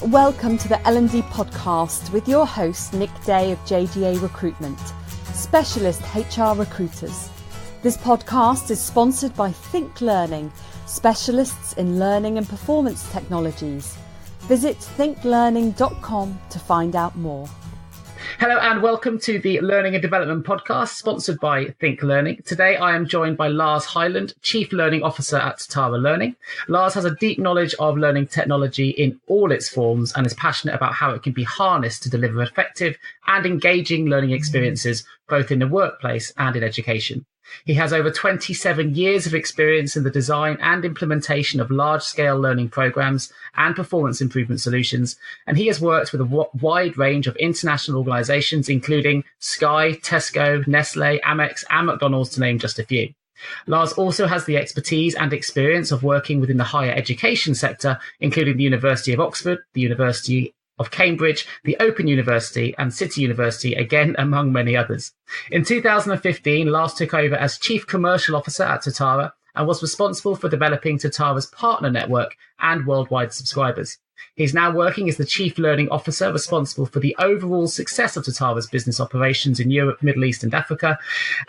Welcome to the L&D Podcast with your host, Nick Day of JDA Recruitment, specialist HR recruiters. This podcast is sponsored by Think Learning, specialists in learning and performance technologies. Visit thinklearning.com to find out more. Hello and welcome to the Learning and Development Podcast, sponsored by Think Learning. Today I am joined by Lars Hyland, Chief Learning Officer at Totara Learning. Lars has a deep knowledge of learning technology in all its forms and is passionate about how it can be harnessed to deliver effective and engaging learning experiences, both in the workplace and in education. He has over 27 years of experience in the design and implementation of large-scale learning programs and performance improvement solutions, and he has worked with a wide range of international organizations, including Sky, Tesco, Nestle, Amex, and McDonald's, to name just a few. Lars also has the expertise and experience of working within the higher education sector, including the University of Oxford, the University of Cambridge, the Open University and City University, again, among many others. In 2015, Lars took over as Chief Commercial Officer at Totara and was responsible for developing Totara's partner network and worldwide subscribers. He's now working as the Chief Learning Officer, responsible for the overall success of Totara's business operations in Europe, Middle East and Africa.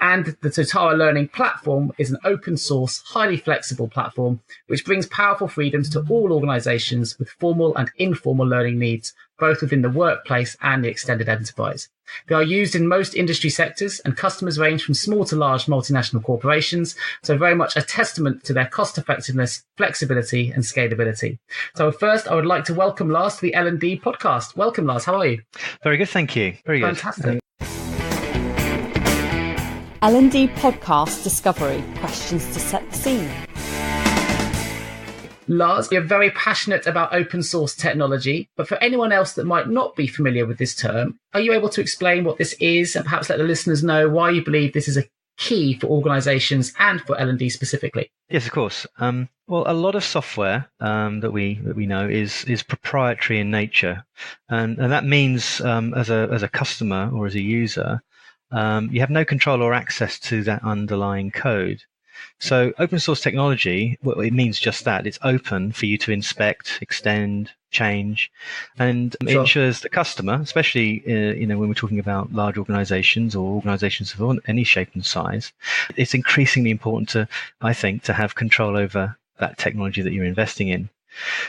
And the Totara Learning platform is an open source, highly flexible platform which brings powerful freedoms to all organizations with formal and informal learning needs, both within the workplace and the extended enterprise. They are used in most industry sectors, and customers range from small to large multinational corporations, so very much a testament to their cost effectiveness, flexibility and scalability. So first, I would like to welcome Lars to the L&D Podcast. Welcome, Lars. How are you? Very good, thank you. Very good. Fantastic. L&D Podcast Discovery, questions to set the scene. Lars, you're very passionate about open source technology, but for anyone else that might not be familiar with this term, are you able to explain what this is and perhaps let the listeners know why you believe this is a key for organizations and for L&D specifically? Yes, of course. Well, a lot of software that we know is proprietary in nature, and that means as a customer or as a user, you have no control or access to that underlying code. So open source technology, well, it means just that. It's open for you to inspect, extend, change, and it ensures the customer, especially when we're talking about large organizations or organizations of any shape and size, it's increasingly important I think, to have control over that technology that you're investing in.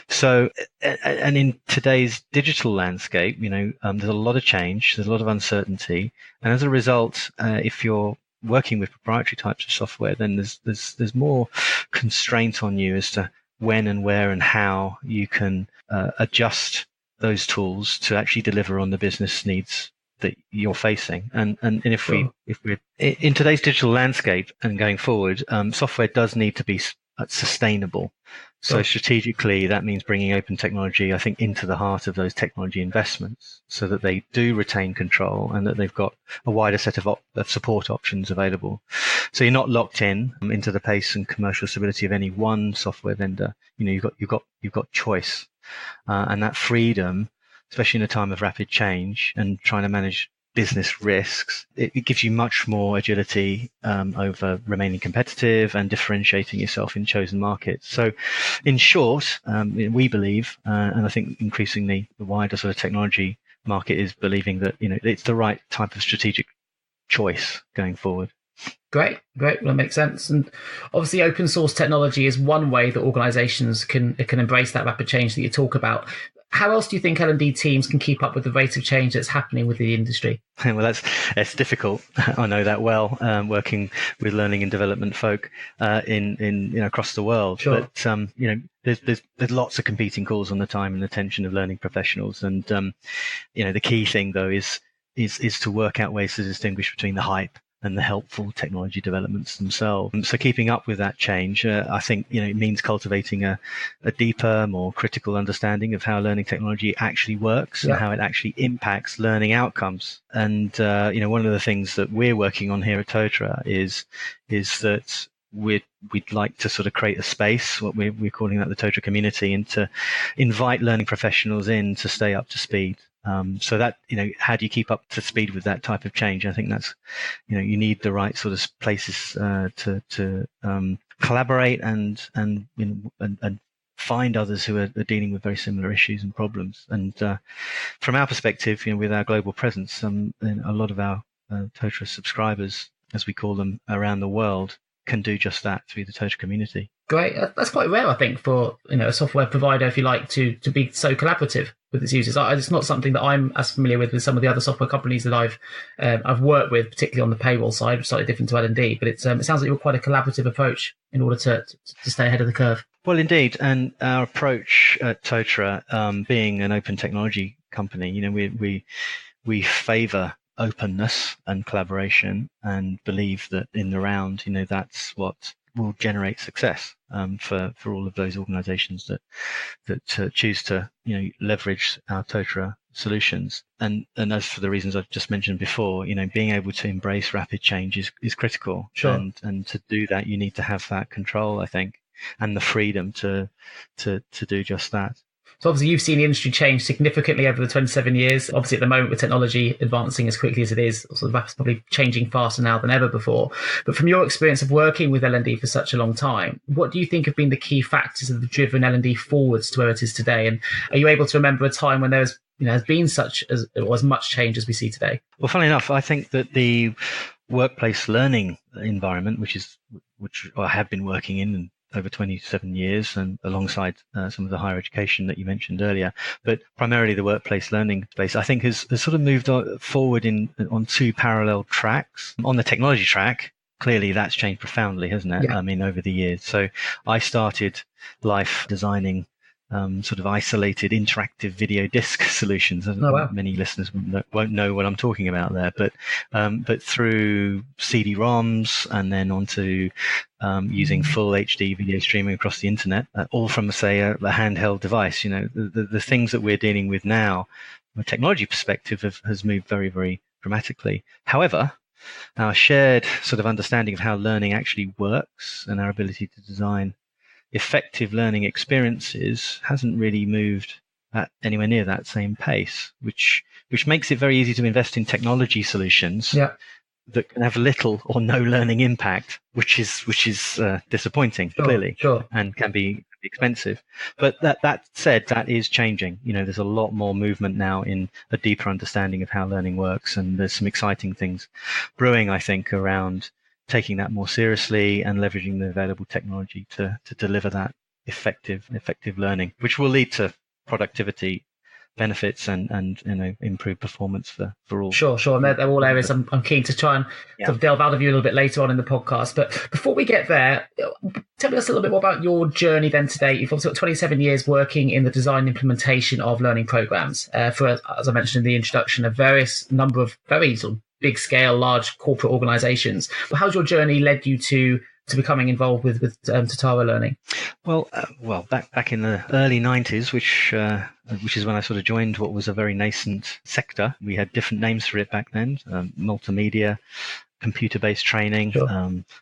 So, and in today's digital landscape, there's a lot of change, there's a lot of uncertainty, and as a result, if you're working with proprietary types of software, then there's more constraint on you as to when and where and how you can adjust those tools to actually deliver on the business needs that you're facing. And if we're in today's digital landscape and going forward, software does need to be sustainable. So strategically, that means bringing open technology, I think, into the heart of those technology investments so that they do retain control and that they've got a wider set of support options available. So you're not locked into the pace and commercial stability of any one software vendor. You've got choice, and that freedom, especially in a time of rapid change and trying to manage business risks, it gives you much more agility over remaining competitive and differentiating yourself in chosen markets. So in short, we believe, and I think increasingly the wider sort of technology market is believing that it's the right type of strategic choice going forward. Great. Well, that makes sense. And obviously open source technology is one way that organizations can embrace that rapid change that you talk about. How else do you think L&D teams can keep up with the rate of change that's happening with the industry? Well, it's difficult. I know that well, working with learning and development folk in across the world. Sure. But there's lots of competing calls on the time and attention of learning professionals, and the key thing though is to work out ways to distinguish between the hype and the helpful technology developments themselves. And so keeping up with that change, I think, it means cultivating a deeper, more critical understanding of how learning technology actually works and how it actually impacts learning outcomes. And, one of the things that we're working on here at Totara is that we'd like to sort of create a space, what we're calling that the Totara community, and to invite learning professionals in to stay up to speed. So that, how do you keep up to speed with that type of change? I think that's, you need the right sort of places to collaborate and find others who are dealing with very similar issues and problems. And from our perspective, with our global presence, a lot of our Totara subscribers, as we call them, around the world, can do just that through the Totara community. Great. That's quite rare, I think, for a software provider, if you like, to be so collaborative with its users. It's not something that I'm as familiar with some of the other software companies that I've worked with, particularly on the payroll side, slightly different to L&D. But it sounds like you're quite a collaborative approach in order to stay ahead of the curve. Well, indeed, and our approach at Totara, being an open technology company, we favour openness and collaboration, and believe that in the round, that's what will generate success for all of those organisations that choose to leverage our Totara solutions. And as for the reasons I've just mentioned before, being able to embrace rapid change is critical. Sure. And to do that, you need to have that control, I think, and the freedom to do just that. So obviously you've seen the industry change significantly over the 27 years. Obviously at the moment with technology advancing as quickly as it is, so that's probably changing faster now than ever before. But from your experience of working with L&D for such a long time, what do you think have been the key factors that have driven L&D forwards to where it is today? And are you able to remember a time when has been as much change as we see today? Well, funnily enough, I think that the workplace learning environment, which I have been working in over 27 years, and alongside some of the higher education that you mentioned earlier, but primarily the workplace learning space, I think has sort of moved forward on two parallel tracks. On the technology track, clearly that's changed profoundly, hasn't it? Yeah. I mean, over the years. So I started life designing sort of isolated interactive video disc solutions. Oh, wow. Many listeners won't know what I'm talking about there, but through CD-ROMs and then onto using full HD video streaming across the internet, all from, say, a handheld device. The things that we're dealing with now, from a technology perspective, has moved very, very dramatically. However, our shared sort of understanding of how learning actually works and our ability to design effective learning experiences hasn't really moved at anywhere near that same pace, which makes it very easy to invest in technology solutions that can have little or no learning impact, which is disappointing, clearly, and can be expensive. But that said, that is changing. There's a lot more movement now in a deeper understanding of how learning works, and there's some exciting things brewing, I think, around taking that more seriously and leveraging the available technology to deliver that effective learning, which will lead to productivity benefits and improved performance for all. Sure. And they're all areas I'm keen to try and sort of delve out of you a little bit later on in the podcast. But before we get there, tell us a little bit more about your journey then today. You've obviously got 27 years working in the design and implementation of learning programs for, as I mentioned in the introduction, a various number of very sort of big scale, large corporate organizations. But how's your journey led you to becoming involved with Totara Learning? Well, back in the early 90s, which is when I sort of joined what was a very nascent sector. We had different names for it back then: multimedia, computer-based training,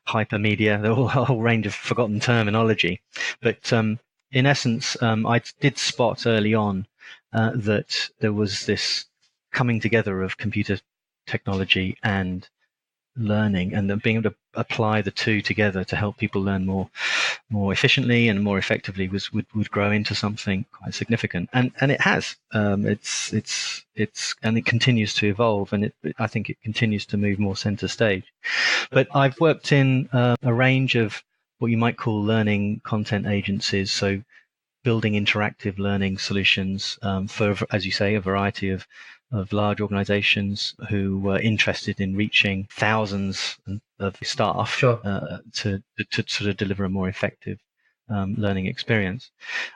hypermedia. There were a whole range of forgotten terminology. But in essence, I did spot early on that there was this coming together of computer technology and learning, and then being able to apply the two together to help people learn more efficiently and more effectively would grow into something quite significant, and it has. It's and it continues to evolve, and I think it continues to move more center stage. But I've worked in a range of what you might call learning content agencies, so building interactive learning solutions for, as you say, a variety of large organizations who were interested in reaching thousands of staff to sort of deliver a more effective learning experience.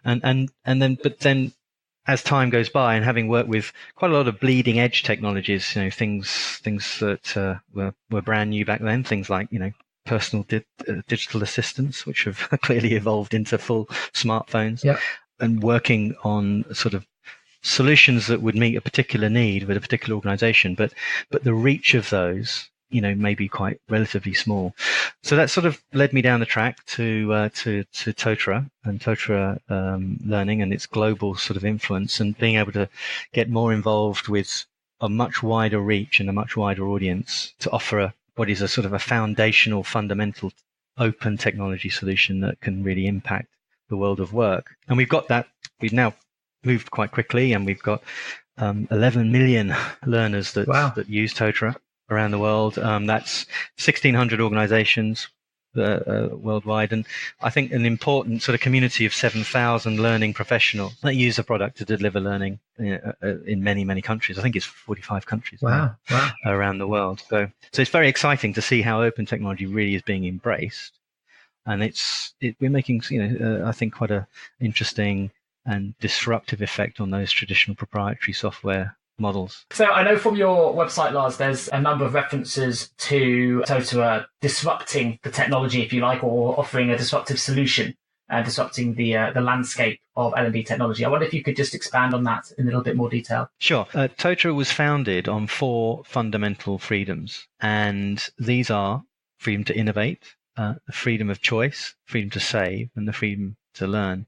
But then as time goes by, and having worked with quite a lot of bleeding edge technologies, things that were brand new back then, things like, personal digital assistants, which have clearly evolved into full smartphones, and working on sort of solutions that would meet a particular need with a particular organization, but the reach of those, may be quite relatively small. So that sort of led me down the track to Totara and Totara Learning and its global sort of influence, and being able to get more involved with a much wider reach and a much wider audience to offer what is a sort of a foundational, fundamental, open technology solution that can really impact the world of work. And we've got that. We've now moved quite quickly, and we've got 11 million learners that use Totara around the world. That's 1,600 organizations worldwide, and I think an important sort of community of 7,000 learning professionals that use the product to deliver learning in many, many countries. I think it's 45 countries now around the world. So it's very exciting to see how open technology really is being embraced, and we're making I think quite a interesting and disruptive effect on those traditional proprietary software models. So I know from your website, Lars, there's a number of references to Totara disrupting the technology, if you like, or offering a disruptive solution, disrupting the landscape of L&D technology. I wonder if you could just expand on that in a little bit more detail. Sure. Totara was founded on 4 fundamental freedoms, and these are freedom to innovate, the freedom of choice, freedom to save, and the freedom to learn.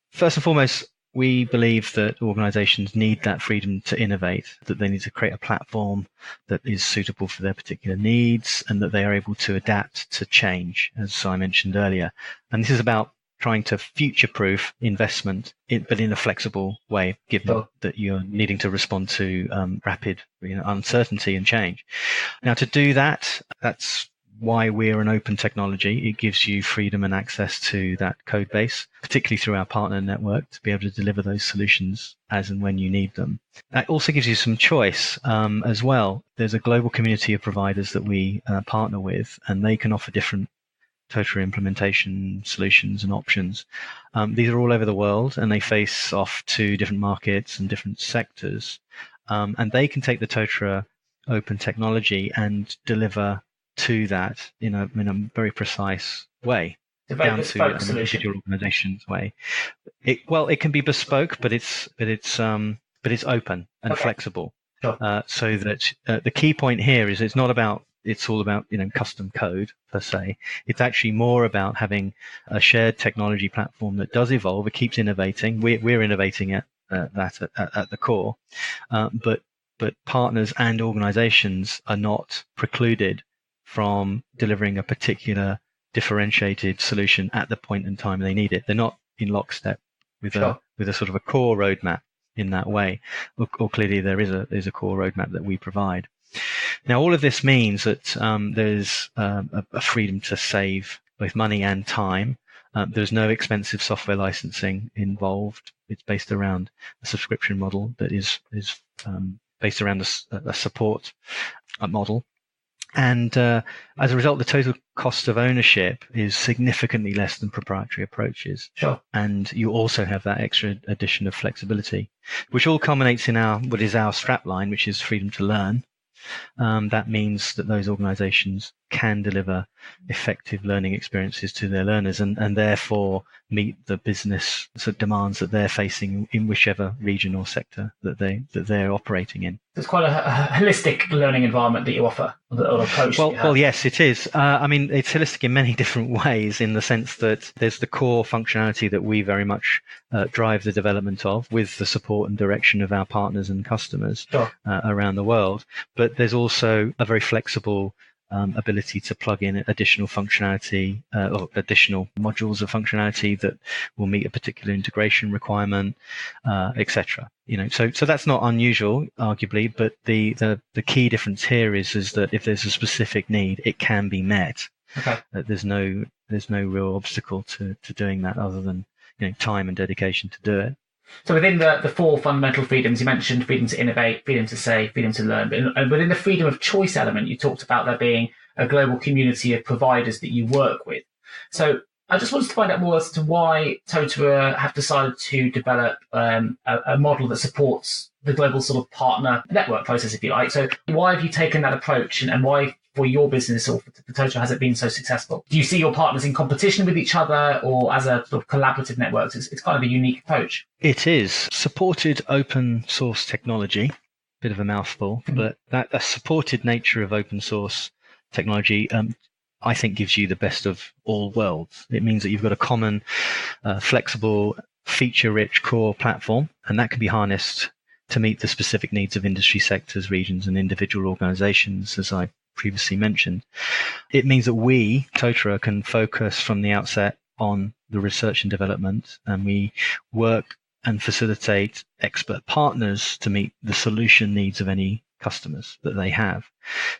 First and foremost, we believe that organizations need that freedom to innovate, that they need to create a platform that is suitable for their particular needs, and that they are able to adapt to change, as I mentioned earlier. And this is about trying to future-proof investment, but in a flexible way, given that you're needing to respond to rapid uncertainty and change. Now, to do that, that's why we're an open technology. It gives you freedom and access to that code base, particularly through our partner network, to be able to deliver those solutions as and when you need them. That also gives you some choice as well. There's a global community of providers that we partner with, and they can offer different Totara implementation solutions and options. These are all over the world, and they face off to different markets and different sectors. And they can take the Totara open technology and deliver to that in a very precise way, down to an individual organization's way. It can be bespoke, but it's open and flexible. Sure. So that the key point here is it's all about custom code per se. It's actually more about having a shared technology platform that does evolve. It keeps innovating. We're innovating at the core, but partners and organizations are not precluded from delivering a particular differentiated solution at the point in time they need it. They're not in lockstep with a sort of a core roadmap in that way. Or clearly there is a core roadmap that we provide. Now, all of this means that there's a freedom to save both money and time. There's no expensive software licensing involved. It's based around a subscription model that is based around a support model. And as a result, the total cost of ownership is significantly less than proprietary approaches. Sure. And you also have that extra addition of flexibility, which all culminates in what is our strapline, which is freedom to learn. That means that those organizations can deliver effective learning experiences to their learners and therefore meet the business demands that they're facing in whichever region or sector that they're operating in. It's quite a holistic learning environment that you offer, or approach. Well, yes, it is. It's holistic in many different ways, in the sense that there's the core functionality that we very much drive the development of, with the support and direction of our partners and customers around the world. But there's also a very flexible ability to plug in additional functionality or additional modules of functionality that will meet a particular integration requirement, etc. So that's not unusual, arguably, but the key difference here is that if there's a specific need, it can be met. Okay. There's no real obstacle to doing that, other than time and dedication to do it. So within the 4 fundamental freedoms, you mentioned freedom to innovate, freedom to save, freedom to learn. But within the freedom of choice element, you talked about there being a global community of providers that you work with. So I just wanted to find out more as to why Totara have decided to develop a model that supports the global sort of partner network process, if you like. So why have you taken that approach, and why for your business or for Totara has it been so successful? Do you see your partners in competition with each other, or as a sort of collaborative network? It's kind of a unique approach. It is supported open source technology, bit of a mouthful, but that supported nature of open source technology, I think, gives you the best of all worlds. It means that you've got a common, flexible, feature-rich core platform, and that can be harnessed to meet the specific needs of industry sectors, regions, and individual organizations, as I previously mentioned. It means that we, Totara, can focus from the outset on the research and development, and we work and facilitate expert partners to meet the solution needs of any customers that they have.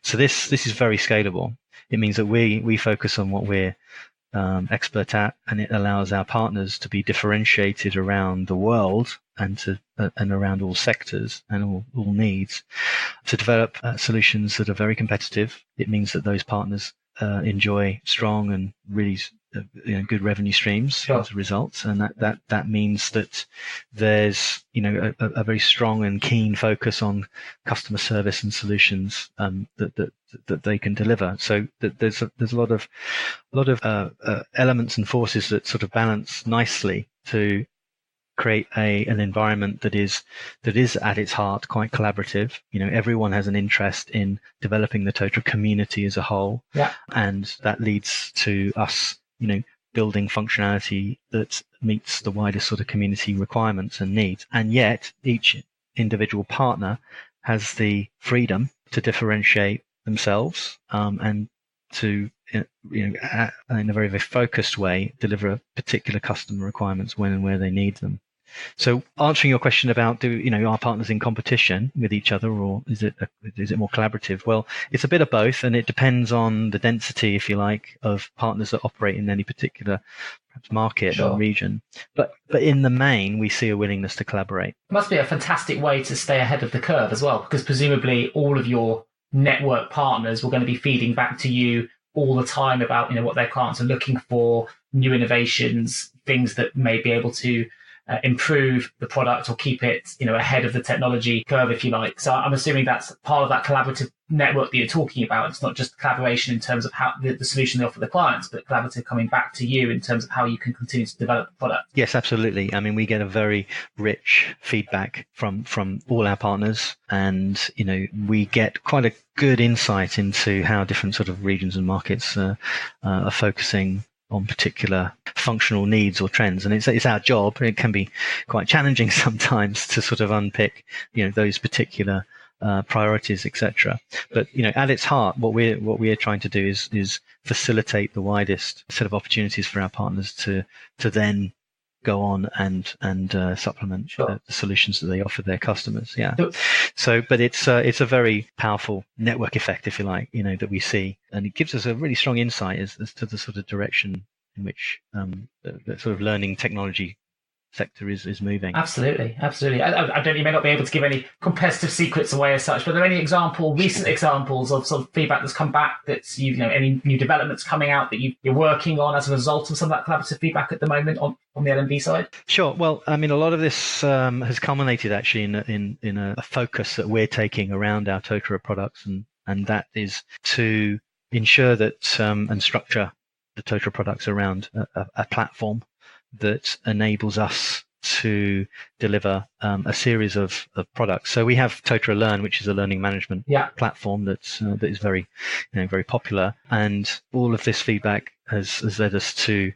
So this is very scalable. It means that we focus on what we're expert at, and it allows our partners to be differentiated around the world and around all sectors and all needs to develop solutions that are very competitive. It means that those partners enjoy strong and really good revenue streams as a result, and that means that there's a very strong and keen focus on customer service and solutions that they can deliver. So there's a lot of elements and forces that sort of balance nicely to create an environment that is at its heart quite collaborative. Everyone has an interest in developing the Totara community as a whole, and that leads to us building functionality that meets the widest sort of community requirements and needs. And yet each individual partner has the freedom to differentiate themselves and to in a very, very focused way deliver particular customer requirements when and where they need them. So answering your question about are partners in competition with each other, or is it more collaborative? Well, it's a bit of both, and it depends on the density, if you like, of partners that operate in any particular perhaps market or region. But in the main, we see a willingness to collaborate. It must be a fantastic way to stay ahead of the curve as well, because presumably all of your network partners were going to be feeding back to you all the time about what their clients are looking for, new innovations, things that may be able to improve the product or keep it ahead of the technology curve, if you like. So I'm assuming that's part of that collaborative network that you're talking about. It's not just collaboration in terms of how the solution they offer the clients, but collaborative coming back to you in terms of how you can continue to develop the product. Yes, absolutely. I mean, we get a very rich feedback from all our partners, and we get quite a good insight into how different sort of regions and markets are focusing on particular functional needs or trends. And it's our job. It can be quite challenging sometimes to sort of unpick, those particular priorities, etc. But, at its heart, what we're trying to do is facilitate the widest set of opportunities for our partners to then go on and supplement the solutions that they offer their customers. Yeah. So, but it's a very powerful network effect, if you like, that we see, and it gives us a really strong insight as to the sort of direction in which the sort of learning technology sector is moving. Absolutely. I don't. You may not be able to give any competitive secrets away as such, but are there any recent examples of sort of feedback that's come back that's any new developments coming out that you're working on as a result of some of that collaborative feedback at the moment on the L&D side? Sure. Well, I mean, a lot of this has culminated actually in a focus that we're taking around our Totara products, and that is to ensure that and structure the Totara products around a platform that enables us to deliver a series of products. So we have Totara Learn, which is a learning management platform that is very, very popular, and all of this feedback has led us to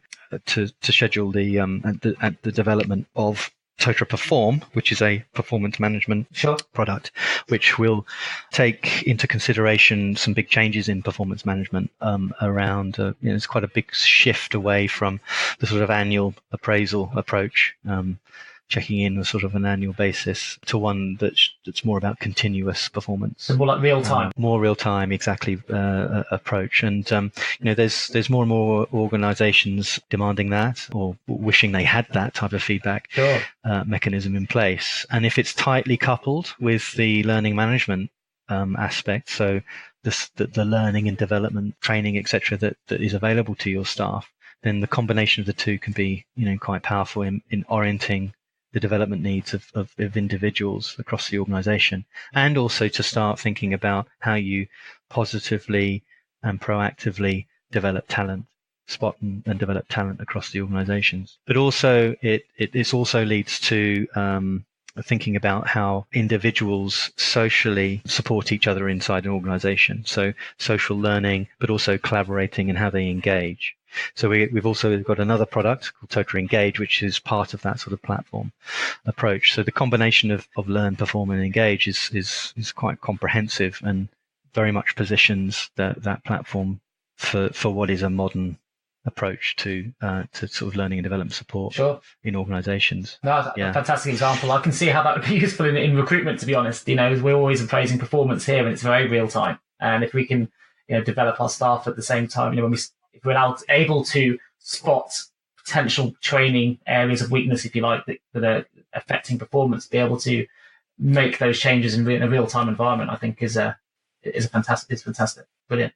schedule the development of Totara Perform, which is a performance management product, which will take into consideration some big changes in performance management around, it's quite a big shift away from the sort of annual appraisal approach, checking in on sort of an annual basis, to one that's more about continuous performance. So more like real time. More real time, exactly, approach. And, there's more and more organizations demanding that, or wishing they had that type of feedback mechanism in place. And if it's tightly coupled with the learning management aspect, so the learning and development training, etc., that is available to your staff, then the combination of the two can be, quite powerful in orienting the development needs of individuals across the organization, and also to start thinking about how you positively and proactively develop talent, spot and develop talent across the organizations. But also it also leads to thinking about how individuals socially support each other inside an organization. So social learning, but also collaborating and how they engage. So we've also got another product called Totara Engage, which is part of that sort of platform approach. So the combination of learn, perform, and engage is quite comprehensive, and very much positions that platform for what is a modern approach to sort of learning and development support Sure. in organizations. No, that's a fantastic example. I can see how that would be useful in recruitment, to be honest. We're always appraising performance here and it's very real time. And if we can, develop our staff at the same time, if we're able to spot potential training areas of weakness, if you like, that are affecting performance, be able to make those changes in a real time environment, I think is fantastic. Brilliant.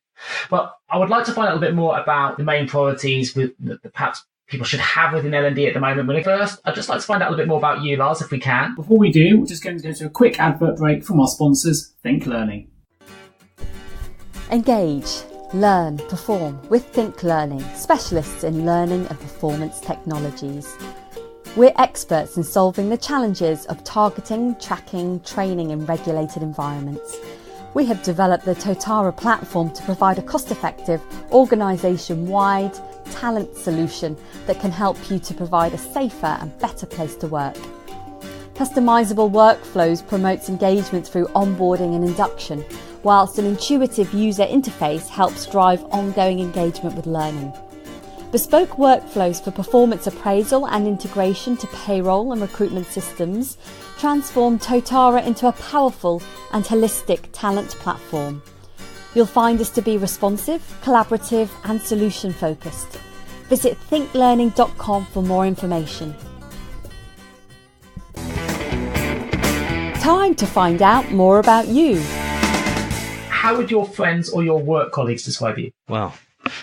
Well, I would like to find out a little bit more about the main priorities that perhaps people should have within L&D at the moment. But first, I'd just like to find out a little bit more about you, Lars, if we can. Before we do, we're just going to go to a quick advert break from our sponsors, Think Learning. Engage, learn, perform with Think Learning, specialists in learning and performance technologies. We're experts in solving the challenges of targeting, tracking, training in regulated environments. We have developed the Totara platform to provide a cost-effective, organisation-wide talent solution that can help you to provide a safer and better place to work. Customisable workflows promotes engagement through onboarding and induction, whilst an intuitive user interface helps drive ongoing engagement with learning. Bespoke workflows for performance appraisal and integration to payroll and recruitment systems transform Totara into a powerful and holistic talent platform. You'll find us to be responsive, collaborative and solution focused. Visit thinklearning.com for more information. Time to find out more about you. How would your friends or your work colleagues describe you? Well,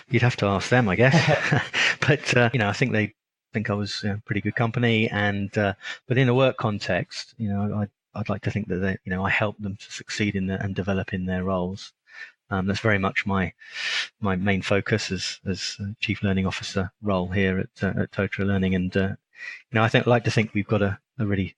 you'd have to ask them, I guess. But, I think they think I was pretty good company. But in a work context, I'd like to think that I help them to succeed and develop in their roles. That's very much my main focus as Chief Learning Officer role here at Totara Learning. And, I like to think we've got a really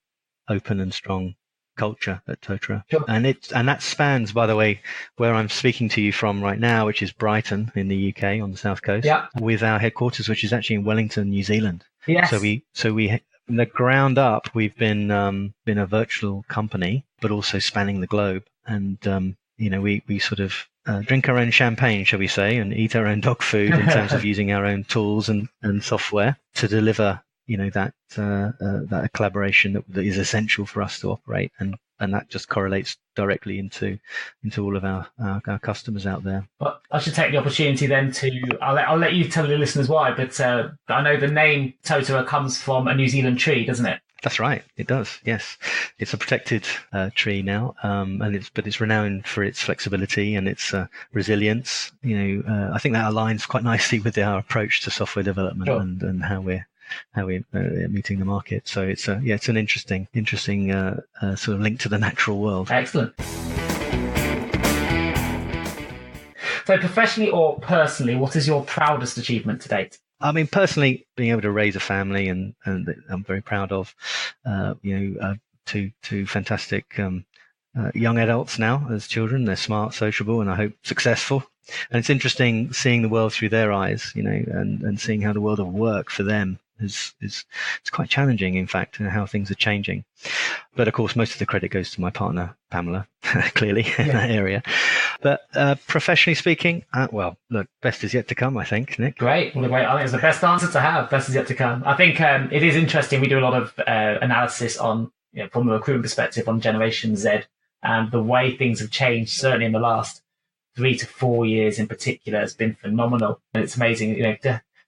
open and strong culture at Totara. Sure. And that spans, by the way, where I'm speaking to you from right now, which is Brighton in the UK on the south coast, with our headquarters, which is actually in Wellington, New Zealand. Yes. So we from the ground up, we've been a virtual company, but also spanning the globe. And we sort of drink our own champagne, shall we say, and eat our own dog food in terms of using our own tools and software to deliver that collaboration that is essential for us to operate, and that just correlates directly into all of our customers out there. Well, I should take the opportunity then I'll let you tell the listeners why, but I know the name Totara comes from a New Zealand tree, doesn't it? That's right, it does. Yes, it's a protected tree now, and it's renowned for its flexibility and its resilience. I think that aligns quite nicely with our approach to software development. Sure. and how we're meeting the market. So it's an interesting sort of link to the natural world. Excellent. So professionally or personally, what is your proudest achievement to date? I mean, personally, being able to raise a family and I'm very proud of, two fantastic young adults now as children. They're smart, sociable, and I hope successful. And it's interesting seeing the world through their eyes, and seeing how the world of work for them it's quite challenging, in fact, and how things are changing. But of course, most of the credit goes to my partner, Pamela, clearly in that area. But professionally speaking, best is yet to come, I think, Nick. Great. Well, I think it's the best answer to have. Best is yet to come. I think it is interesting. We do a lot of analysis on, from a recruitment perspective, on Generation Z, and the way things have changed, certainly in the last 3 to 4 years in particular, has been phenomenal. And it's amazing,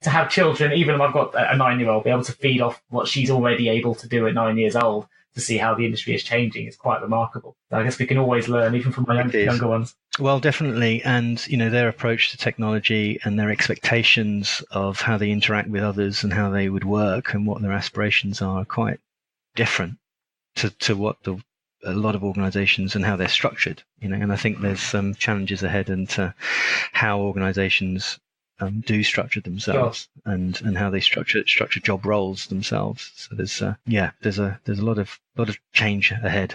to have children, even if I've got a 9-year-old, be able to feed off what she's already able to do at 9 years old, to see how the industry is changing is quite remarkable. So I guess we can always learn, even from my younger ones. Well, definitely. And, their approach to technology and their expectations of how they interact with others and how they would work and what their aspirations are quite different to what a lot of organizations and how they're structured, and I think there's some challenges ahead into how organizations do structure themselves. Sure. and how they structure job roles themselves. So there's a lot of change ahead.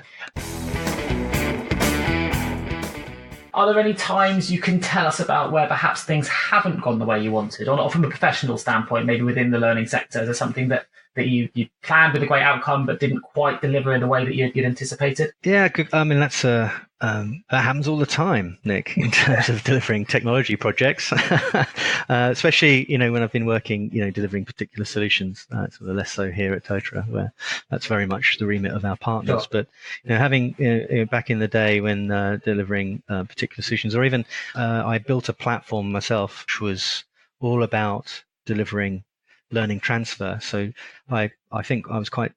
Are there any times you can tell us about where perhaps things haven't gone the way you wanted, or not from a professional standpoint, maybe within the learning sector? Is there something that that you planned with a great outcome but didn't quite deliver in the way that you'd anticipated? Yeah, I mean, that happens all the time, Nick, in terms of delivering technology projects, especially, when I've been working, delivering particular solutions, sort of less so here at Totara, where that's very much the remit of our partners. Sure. But, having back in the day when delivering particular solutions, or even I built a platform myself, which was all about delivering learning transfer. So I think I was quite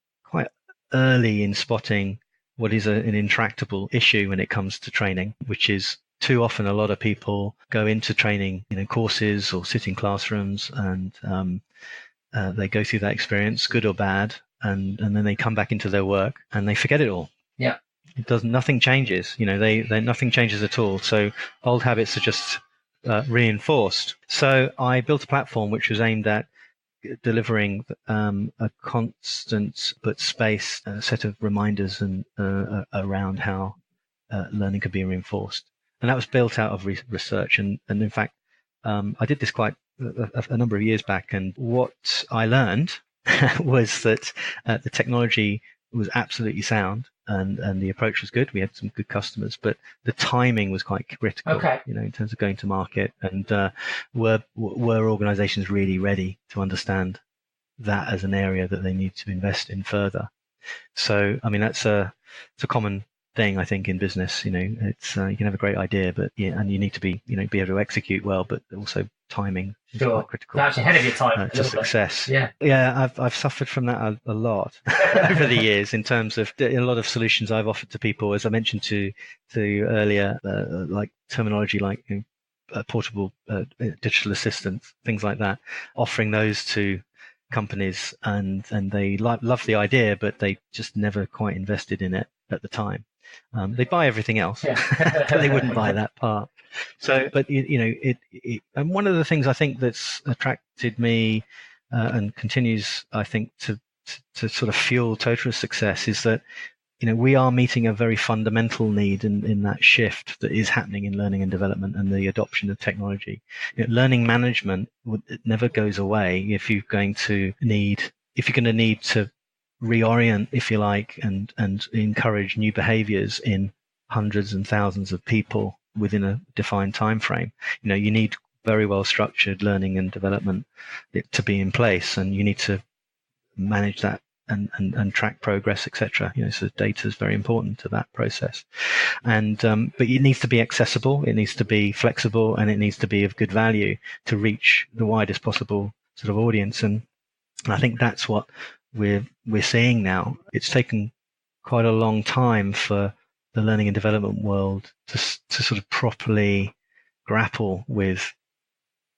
early in spotting what is an intractable issue when it comes to training, which is too often a lot of people go into training, courses or sit in classrooms, and they go through that experience, good or bad, and then they come back into their work and they forget it all. Yeah, nothing changes. Nothing changes at all. So old habits are just reinforced. So I built a platform which was aimed at delivering a constant but spaced set of reminders and around how learning could be reinforced. And that was built out of research. And in fact, I did this quite a number of years back. And what I learned was that the technology was absolutely sound, and the approach was good. We had some good customers, but the timing was quite critical, okay, in terms of going to market, and were organizations really ready to understand that as an area that they need to invest in further. So, I mean, it's a common thing, I think, in business. It's you can have a great idea, but and you need to be able to execute well, but also timing is quite critical. You're actually ahead of your time to success. Yeah. I've suffered from that a lot over the years, in terms of a lot of solutions I've offered to people, as I mentioned to earlier, like terminology like portable digital assistants, things like that, offering those to companies, and they love the idea, but they just never quite invested in it at the time. They buy everything else, but they wouldn't buy that part. So, but and one of the things I think that's attracted me and continues, I think, to sort of fuel Totara's success is that we are meeting a very fundamental need in that shift that is happening in learning and development and the adoption of technology. Learning management it never goes away if you're going to need to reorient, if you like, and encourage new behaviors in hundreds and thousands of people within a defined time frame. You need very well structured learning and development to be in place, and you need to manage that and track progress, etc. So data is very important to that process. And but it needs to be accessible, it needs to be flexible, and it needs to be of good value to reach the widest possible sort of audience. And I think that's what we're seeing now. It's taken quite a long time for the learning and development world to sort of properly grapple with,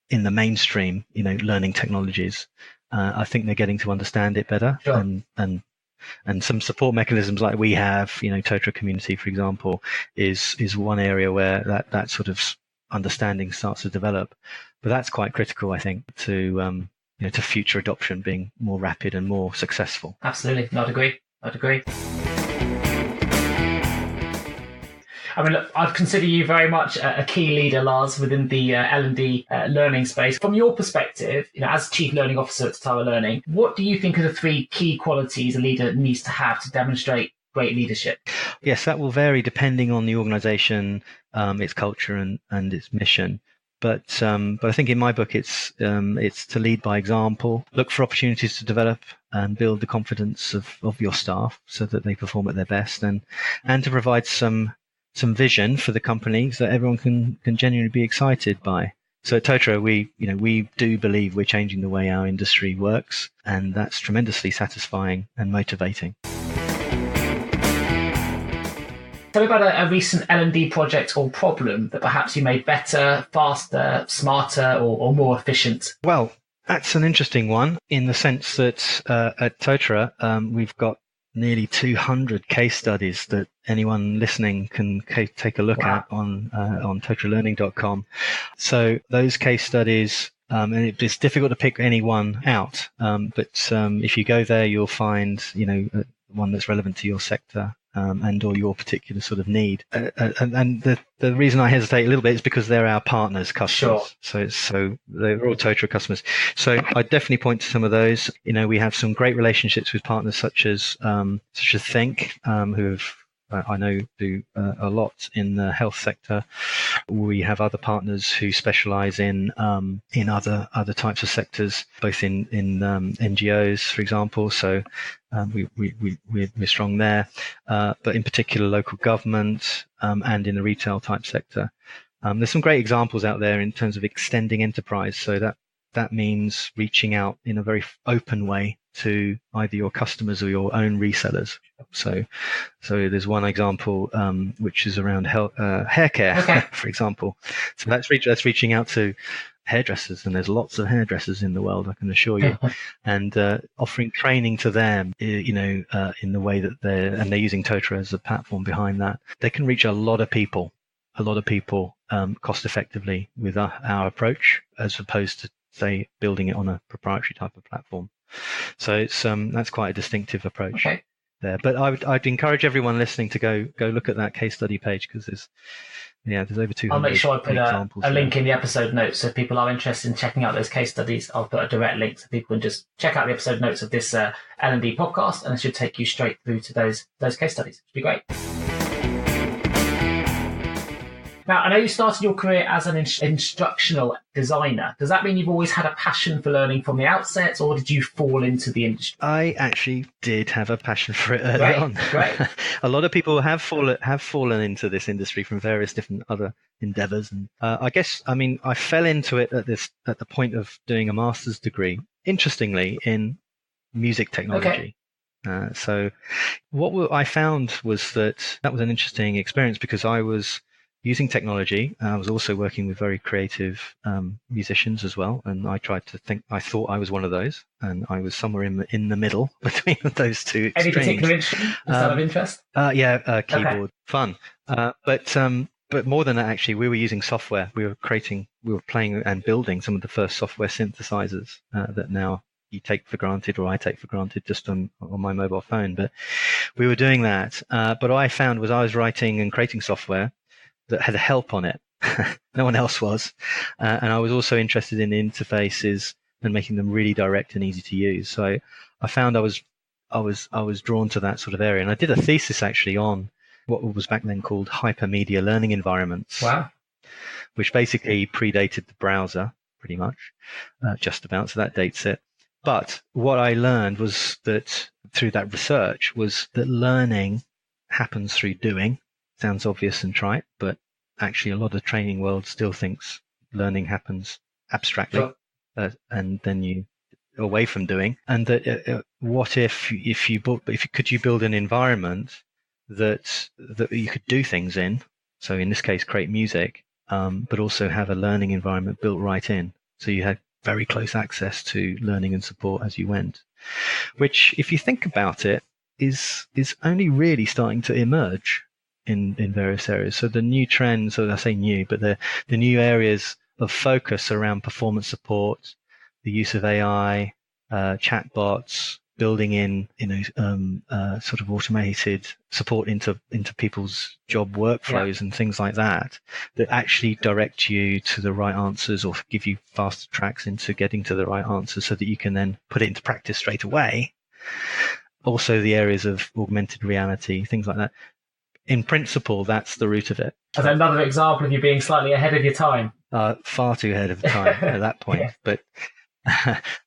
in the mainstream, learning technologies. I think they're getting to understand it better, sure. and some support mechanisms like we have, Totara Community, for example, is one area where that sort of understanding starts to develop. But that's quite critical, I think, to future adoption being more rapid and more successful. Absolutely, I'd agree. I mean, look, I'd consider you very much a key leader, Lars, within the L&D learning space. From your perspective, as Chief Learning Officer at Totara Learning, what do you think are the 3 key qualities a leader needs to have to demonstrate great leadership? Yes, that will vary depending on the organization, its culture and its mission. But I think in my book, it's to lead by example, look for opportunities to develop and build the confidence of your staff so that they perform at their best, and to provide some vision for the company so that everyone can genuinely be excited by. So at Totara, we do believe we're changing the way our industry works, and that's tremendously satisfying and motivating. Tell me about a recent L&D project or problem that perhaps you made better, faster, smarter, or more efficient. Well, that's an interesting one in the sense that at Totara, we've got nearly 200 case studies that anyone listening can take a look at on totaralearning.com. So those case studies, and it's difficult to pick any one out, but if you go there, you'll find one that's relevant to your sector and or your particular sort of need. And the reason I hesitate a little bit is because they're our partners, customers. Sure. So they're all Totara customers. So I definitely point to some of those. We have some great relationships with partners such as Think, who I know do a lot in the health sector. We have other partners who specialize in other types of sectors, both in NGOs, for example. So we're strong there, but in particular local government and in the retail type sector. There's some great examples out there in terms of extending enterprise. So that means reaching out in a very open way to either your customers or your own resellers. So there's one example which is around hair care, for example. So that's reaching out to hairdressers, and there's lots of hairdressers in the world, I can assure you, and offering training to them, in the way that they're using Totara as a platform behind that. They can reach a lot of people cost effectively with our approach, as opposed to, say, building it on a proprietary type of platform. So it's that's quite a distinctive approach there. But I'd encourage everyone listening to go look at that case study page, because there's over 200. I'll make sure I put examples a link in the episode notes, so if people are interested in checking out those case studies. I'll put a direct link so people can just check out the episode notes of this L&D podcast, and it should take you straight through to those case studies. It'd be great. Now, I know you started your career as an instructional designer. Does that mean you've always had a passion for learning from the outset, or did you fall into the industry? I actually did have a passion for it early on. Great. A lot of people have fallen into this industry from various different other endeavors. And I fell into it at the point of doing a master's degree, interestingly, in music technology. So what I found was that was an interesting experience, because I was using technology. I was also working with very creative musicians as well, and I thought I was one of those, and I was somewhere in the middle between those two extremes. Any particular instrument? Is that of interest? Keyboard, fun. But more than that, actually, we were using software. We were playing and building some of the first software synthesizers that now you take for granted, or I take for granted, just on my mobile phone. But we were doing that. But what I found was I was writing and creating software that had help on it. No one else was. And I was also interested in interfaces and making them really direct and easy to use. So I found I was drawn to that sort of area. And I did a thesis actually on what was back then called hypermedia learning environments. Wow. Which basically predated the browser pretty much, just about. So that dates it. But what I learned was that through that research was that learning happens through doing. Sounds obvious and trite, but actually a lot of the training world still thinks learning happens abstractly, sure. And then you away from doing. And that what if you could you build an environment that you could do things in? So in this case, create music, but also have a learning environment built right in. So you had very close access to learning and support as you went, which, if you think about it, is only really starting to emerge in various areas. So the new trends, so I say new, but the new areas of focus around performance support, the use of AI, chatbots, building in sort of automated support into people's job workflows and things like that actually direct you to the right answers, or give you faster tracks into getting to the right answers, so that you can then put it into practice straight away. Also the areas of augmented reality, things like that. In principle, that's the root of it. As another example of you being slightly ahead of your time. Far too ahead of the time at that point. But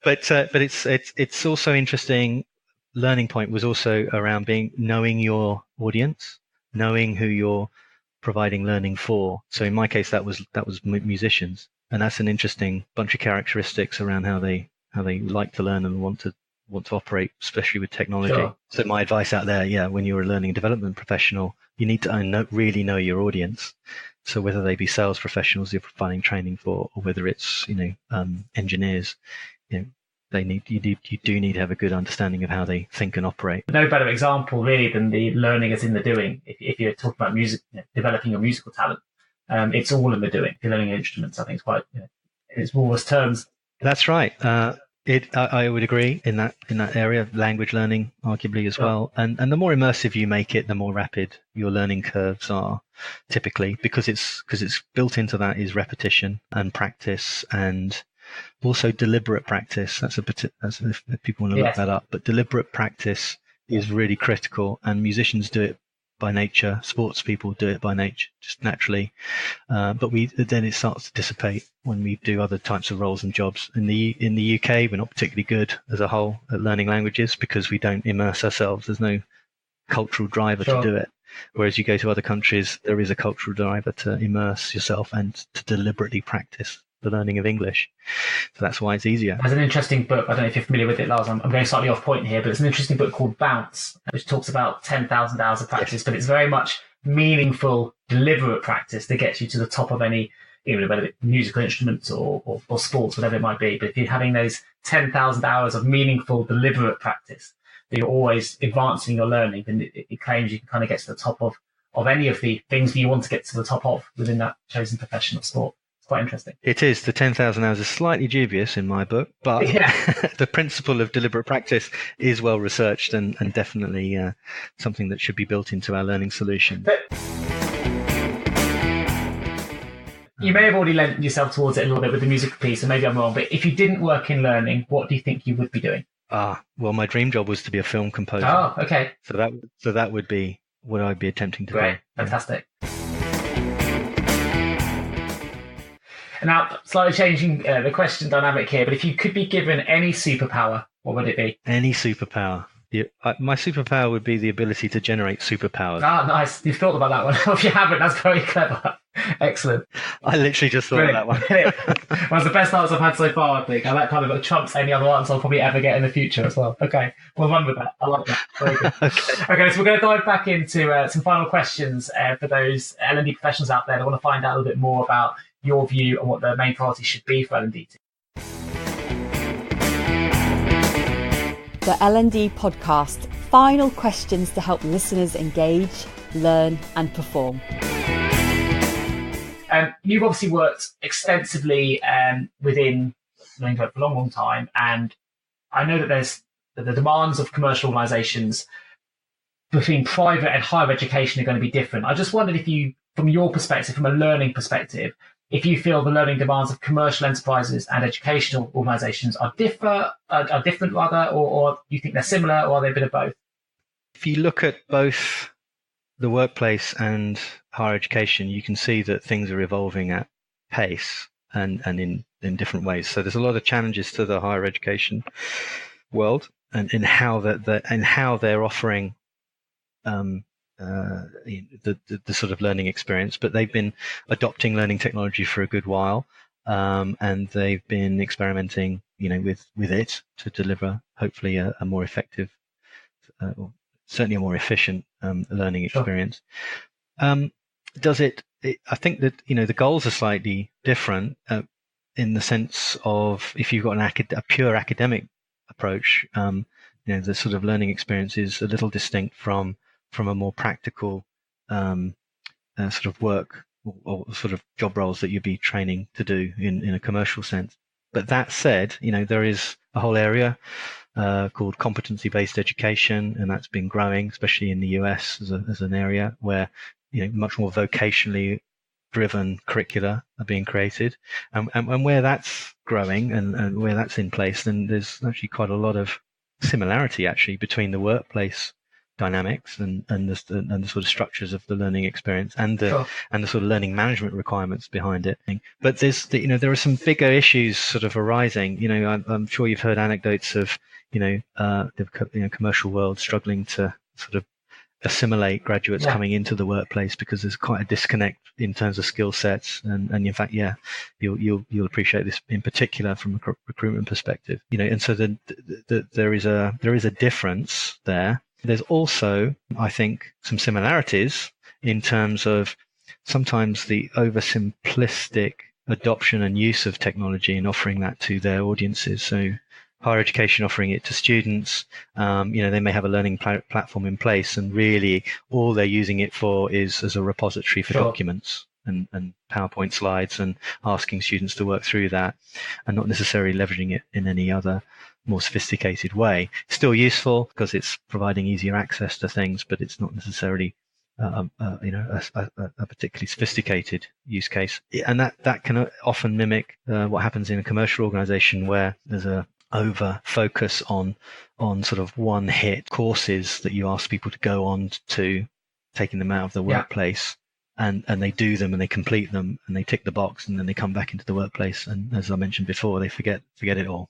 it's also interesting. Learning point was also around knowing your audience, knowing who you're providing learning for. So in my case, that was musicians, and that's an interesting bunch of characteristics around how they like to learn and want to operate, especially with technology. Sure. So my advice out there, when you're a learning and development professional, you need to really know your audience. So whether they be sales professionals you're providing training for, or whether it's engineers, you do need to have a good understanding of how they think and operate. No better example really than the learning as in the doing. If you're talking about music, developing your musical talent, it's all in the doing. If you're learning instruments, I think it's quite, in its rawest terms. That's right. I would agree in that area, language learning arguably as well. And the more immersive you make it, the more rapid your learning curves are typically, because it's built into that is repetition and practice, and also deliberate practice. That's if people want to look that up. But deliberate practice is really critical, and musicians do it by nature. Sports people do it by nature, just naturally. But then it starts to dissipate when we do other types of roles and jobs. In the UK, we're not particularly good as a whole at learning languages because we don't immerse ourselves. There's no cultural driver to do it. Whereas you go to other countries, there is a cultural driver to immerse yourself and to deliberately practice the learning of English. So that's why it's easier. There's an interesting book, I don't know if you're familiar with it, Lars, I'm going slightly off point here, but it's an interesting book called Bounce, which talks about 10,000 hours of practice, but it's very much meaningful, deliberate practice that gets you to the top of any, whether it's musical instruments or sports, whatever it might be. But if you're having those 10,000 hours of meaningful, deliberate practice, that you're always advancing your learning, then it claims you can kind of get to the top of any of the things that you want to get to the top of within that chosen profession of sport. Quite interesting. It is. The 10,000 hours is slightly dubious in my book, but the principle of deliberate practice is well researched and definitely something that should be built into our learning solution. But you may have already lent yourself towards it a little bit with the musical piece, and maybe I'm wrong, but if you didn't work in learning, what do you think you would be doing? Well, my dream job was to be a film composer. Oh, okay. So that would be what I'd be attempting to do. Great. Fantastic. Now, slightly changing the question dynamic here, but if you could be given any superpower, what would it be? Any superpower? My superpower would be the ability to generate superpowers. Nice. You've thought about that one. If you haven't, that's very clever. Excellent. I literally just thought of that one. Well, it's the best answer I've had so far, I think. And that kind of trumps any other answer I'll probably ever get in the future as well. Okay, we'll run with that. I like that. Very good. Okay, so we're going to dive back into some final questions for those L&D professionals out there that want to find out a little bit more about your view on what the main priorities should be for L&D. The L&D Podcast. Final questions to help listeners engage, learn and perform. You've obviously worked extensively within learning for a long, long time, and I know that there's the demands of commercial organisations between private and higher education are going to be different. I just wondered if you, from your perspective, from a learning perspective, if you feel the learning demands of commercial enterprises and educational organisations are different, or you think they're similar, or are they a bit of both? If you look at both the workplace and higher education, you can see that things are evolving at pace and in different ways. So there's a lot of challenges to the higher education world and in how they're offering the sort of learning experience, but they've been adopting learning technology for a good while, and they've been experimenting, with it to deliver hopefully a more effective, or certainly a more efficient learning experience. I think that the goals are slightly different in the sense of if you've got a pure academic approach, the sort of learning experience is a little distinct from a more practical sort of work or sort of job roles that you'd be training to do in a commercial sense. But that said, there is a whole area called competency-based education, and that's been growing, especially in the US as an area where much more vocationally driven curricula are being created, and where that's growing and where that's in place, then there's actually quite a lot of similarity actually between the workplace dynamics and the sort of structures of the learning experience and the sort of learning management requirements behind it. But there are some bigger issues sort of arising. I'm sure you've heard anecdotes of the commercial world struggling to sort of assimilate graduates coming into the workplace because there's quite a disconnect in terms of skill sets, and in fact, you'll appreciate this in particular from a recruitment perspective. And so there is a difference there. There's also, I think, some similarities in terms of sometimes the oversimplistic adoption and use of technology and offering that to their audiences. So higher education offering it to students, they may have a learning platform in place, and really all they're using it for is as a repository for documents. and PowerPoint slides and asking students to work through that, and not necessarily leveraging it in any other more sophisticated way. Still useful because it's providing easier access to things, but it's not necessarily a particularly sophisticated use case. And that can often mimic what happens in a commercial organization where there's a over focus on sort of one hit courses that you ask people to go on to, taking them out of the workplace, and they do them and they complete them and they tick the box, and then they come back into the workplace, and as I mentioned before, they forget it all,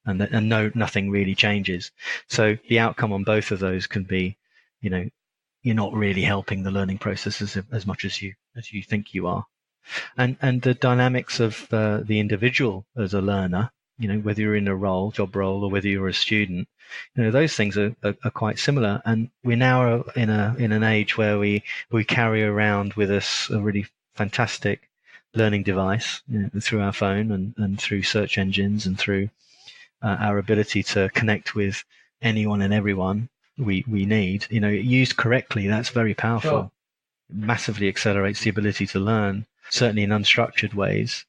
and nothing really changes. So the outcome on both of those can be, you're not really helping the learning process as much as you think you are, and the dynamics of the individual as a learner, whether you're in a job role, or whether you're a student, those things are quite similar. And we're now in an age where we carry around with us a really fantastic learning device, through our phone and through search engines and through our ability to connect with anyone and everyone we need. Used correctly, that's very powerful. Sure. It massively accelerates the ability to learn, certainly in unstructured ways.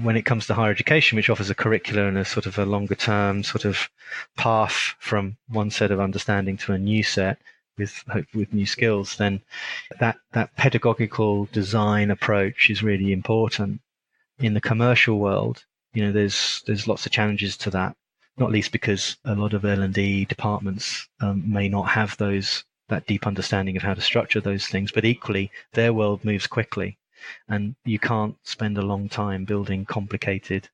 When it comes to higher education, which offers a curricula and a sort of a longer term sort of path from one set of understanding to a new set with new skills, then that pedagogical design approach is really important. In the commercial world, there's lots of challenges to that, not least because a lot of L&D departments may not have that deep understanding of how to structure those things, but equally their world moves quickly. And you can't spend a long time building complicated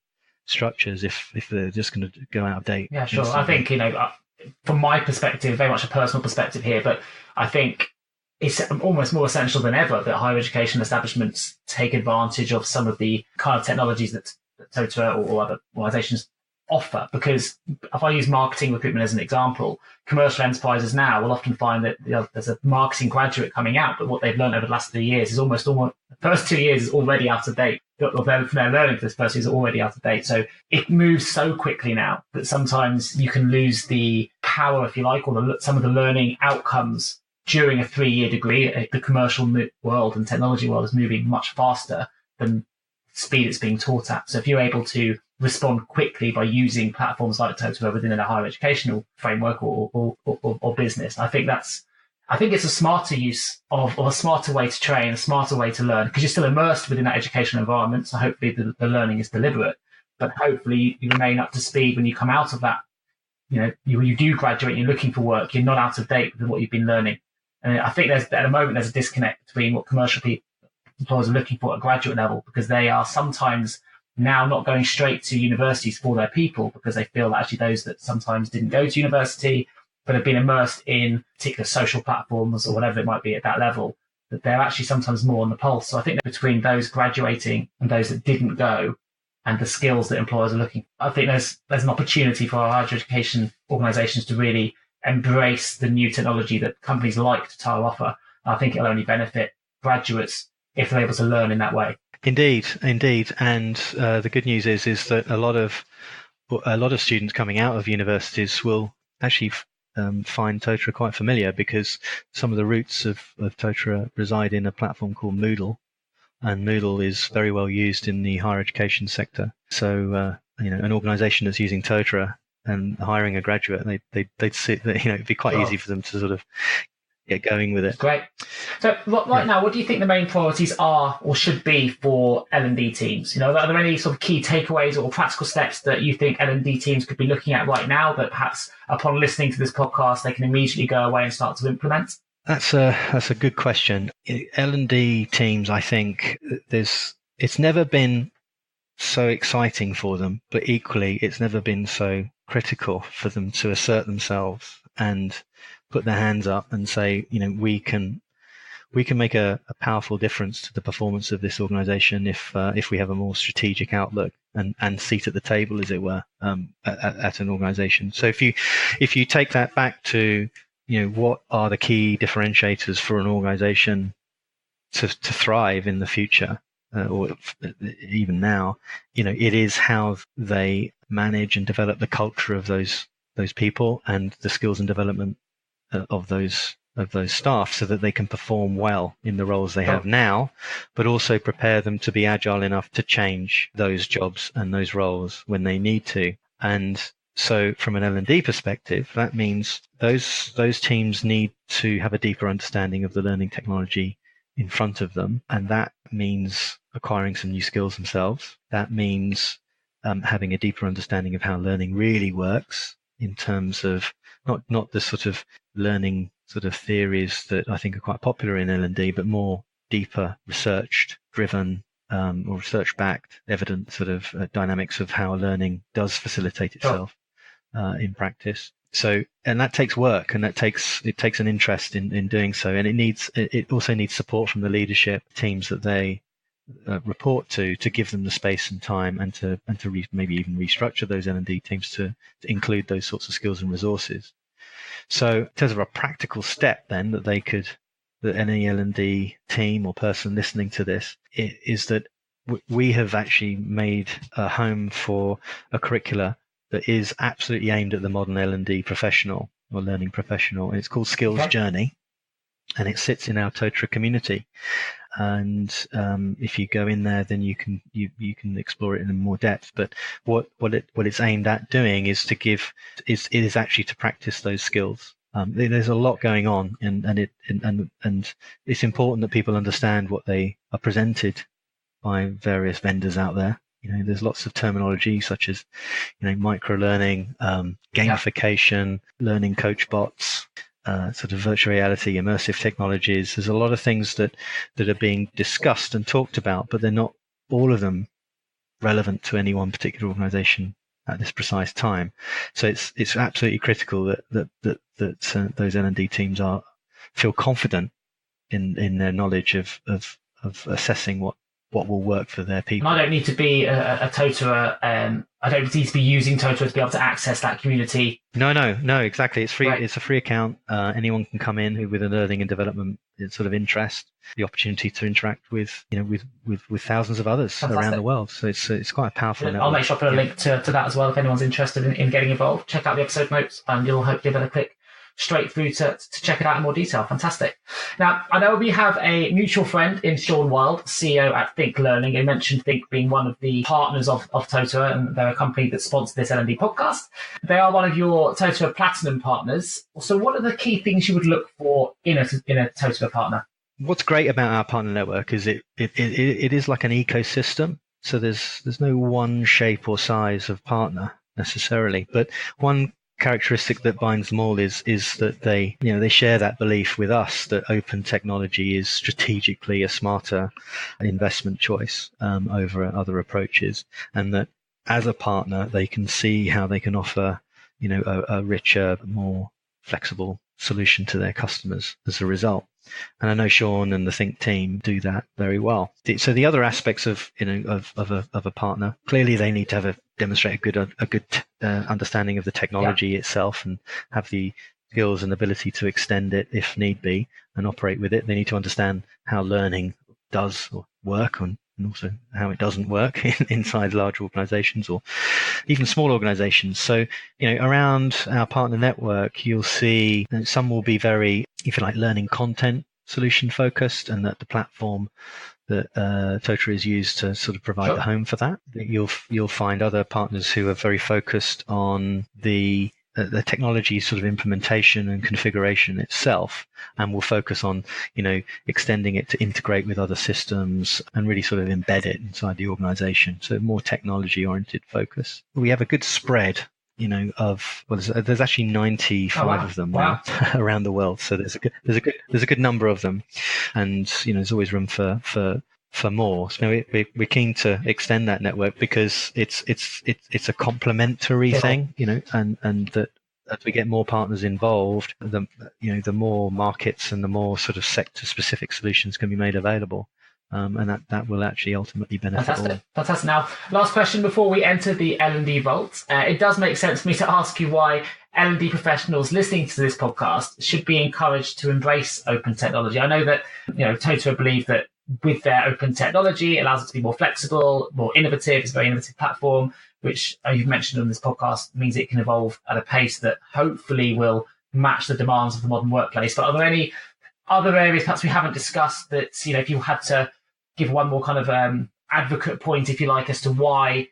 structures if they're just going to go out of date. Yeah, sure. Instantly. I think, from my perspective, very much a personal perspective here, but I think it's almost more essential than ever that higher education establishments take advantage of some of the kind of technologies that Totara or other organizations offer. Because if I use marketing recruitment as an example, commercial enterprises now will often find that there's a marketing graduate coming out, but what they've learned over the last 3 years is almost the first 2 years is already out of date. Their learning for this person is already out of date. So it moves so quickly now that sometimes you can lose the power, if you like, or some of the learning outcomes during a 3-year degree. The commercial world and technology world is moving much faster than speed it's being taught at. So if you're able to respond quickly by using platforms like Totara within a higher educational framework or business, I think it's a smarter use of a smarter way to train, a smarter way to learn, because you're still immersed within that educational environment. So hopefully the learning is deliberate, but hopefully you remain up to speed when you come out of that. You do graduate, you're looking for work, you're not out of date with what you've been learning. And I think at the moment there's a disconnect between what commercial employers are looking for at graduate level, because they are sometimes now not going straight to universities for their people, because they feel that actually those that sometimes didn't go to university but have been immersed in particular social platforms or whatever it might be at that level, that they're actually sometimes more on the pulse. So I think that between those graduating and those that didn't go and the skills that employers are looking for, I think there's an opportunity for our higher education organisations to really embrace the new technology that companies like Totara offer. I think it'll only benefit graduates if they're able to learn in that way. Indeed. And the good news is that a lot of students coming out of universities will actually find Totara quite familiar, because some of the roots of Totara reside in a platform called Moodle, and Moodle is very well used in the higher education sector. So an organisation that's using Totara and hiring a graduate, they'd see that it'd be quite easy for them to sort of get going with it. Great. So right now, what do you think the main priorities are or should be for L&D teams? Are there any sort of key takeaways or practical steps that you think L&D teams could be looking at right now that perhaps upon listening to this podcast they can immediately go away and start to implement? That's a good question. L&D teams, I think it's never been so exciting for them, but equally it's never been so critical for them to assert themselves and put their hands up and say, we can make a powerful difference to the performance of this organization if we have a more strategic outlook and seat at the table, as it were, at an organization. So if you take that back to, what are the key differentiators for an organization to thrive in the future, or even now, it is how they manage and develop the culture of those people and the skills and development of those those staff so that they can perform well in the roles they have now, but also prepare them to be agile enough to change those jobs and those roles when they need to. And so from an L&D perspective, that means those teams need to have a deeper understanding of the learning technology in front of them. And that means acquiring some new skills themselves. That means having a deeper understanding of how learning really works in terms of not the sort of learning sort of theories that I think are quite popular in L&D, but more deeper research driven or research backed evidence sort of dynamics of how learning does facilitate itself in practice. So, and that takes work, and it takes an interest in doing so, and it also needs support from the leadership teams that they report to give them the space and time, and to maybe even restructure those L&D teams to include those sorts of skills and resources. So, in terms of a practical step, then that any L&D team or person listening to this is that we have actually made a home for a curricula that is absolutely aimed at the modern L&D professional or learning professional. And it's called Skills Journey, and it sits in our Totara community. And if you go in there, then you can explore it in more depth. But what it's aimed at doing is is actually to practice those skills. There's a lot going on, and it's important that people understand what they are presented by various vendors out there. There's lots of terminology such as, micro learning, gamification, learning coach bots, sort of virtual reality, immersive technologies. There's a lot of things that are being discussed and talked about, but they're not all of them relevant to any one particular organization at this precise time. So it's absolutely critical that those L&D teams feel confident in their knowledge of assessing what will work for their people. And I don't need to be a Totara. I don't need to be using Totara to be able to access that community. No, exactly. It's free. Right. It's a free account. Anyone can come in with a learning and development sort of interest, the opportunity to interact with thousands of others around the world. So it's quite a powerful network. I'll make sure I put a link to that as well if anyone's interested in getting involved. Check out the episode notes, and you'll hopefully give it a click straight through to check it out in more detail. Fantastic. Now, I know we have a mutual friend in Sean Wild, CEO at Think Learning. You mentioned Think being one of the partners of Totara, and they're a company that sponsored this L&D podcast. They are one of your Totara Platinum partners. So what are the key things you would look for in a Totara partner? What's great about our partner network is it is like an ecosystem. So there's no one shape or size of partner necessarily, but one characteristic that binds them all is that they share that belief with us that open technology is strategically a smarter investment choice over other approaches, and that as a partner they can see how they can offer a richer, more flexible solution to their customers as a result. And I know Sean and the Think team do that very well. So the other aspects of a partner, clearly they need to demonstrate a good understanding of the technology itself, and have the skills and ability to extend it if need be and operate with it. They need to understand how learning does work, and also how it doesn't work inside large organizations or even small organizations. So, around our partner network, you'll see some will be very, if you like, learning content solution focused, and that the platform that Totara is used to sort of provide the home for that. You'll find other partners who are very focused on the technology sort of implementation and configuration itself, and will focus on extending it to integrate with other systems and really sort of embed it inside the organization. So more technology oriented focus. We have a good spread there's actually 95 of them now around the world. So there's a good number of them, and there's always room for more. So we're keen to extend that network because it's a complementary thing, and that as we get more partners involved, the more markets and the more sort of sector specific solutions can be made available. And that will actually ultimately benefit all. Fantastic. Now, last question before we enter the L&D Vault. It does make sense for me to ask you why L&D professionals listening to this podcast should be encouraged to embrace open technology. I know that Totara believe that with their open technology, it allows it to be more flexible, more innovative. It's a very innovative platform, which you've mentioned on this podcast means it can evolve at a pace that hopefully will match the demands of the modern workplace. But are there any other areas perhaps we haven't discussed that, if you had to give one more kind of advocate point, if you like, as to why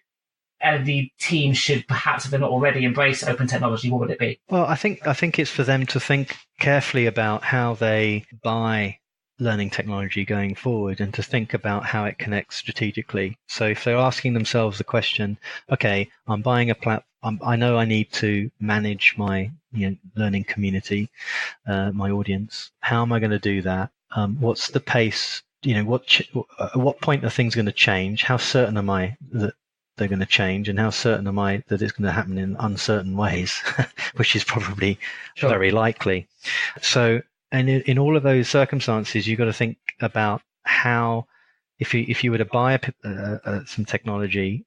L&D teams should perhaps, if they're not already, embrace open technology, what would it be? Well, I think it's for them to think carefully about how they buy learning technology going forward, and to think about how it connects strategically. So if they're asking themselves the question, okay, I'm buying a platform, I know I need to manage my learning community, my audience. How am I going to do that? What's the pace? At what point are things going to change? How certain am I that they're going to change, and how certain am I that it's going to happen in uncertain ways, which is probably very likely. So, and in all of those circumstances, you've got to think about how, if you were to buy some technology,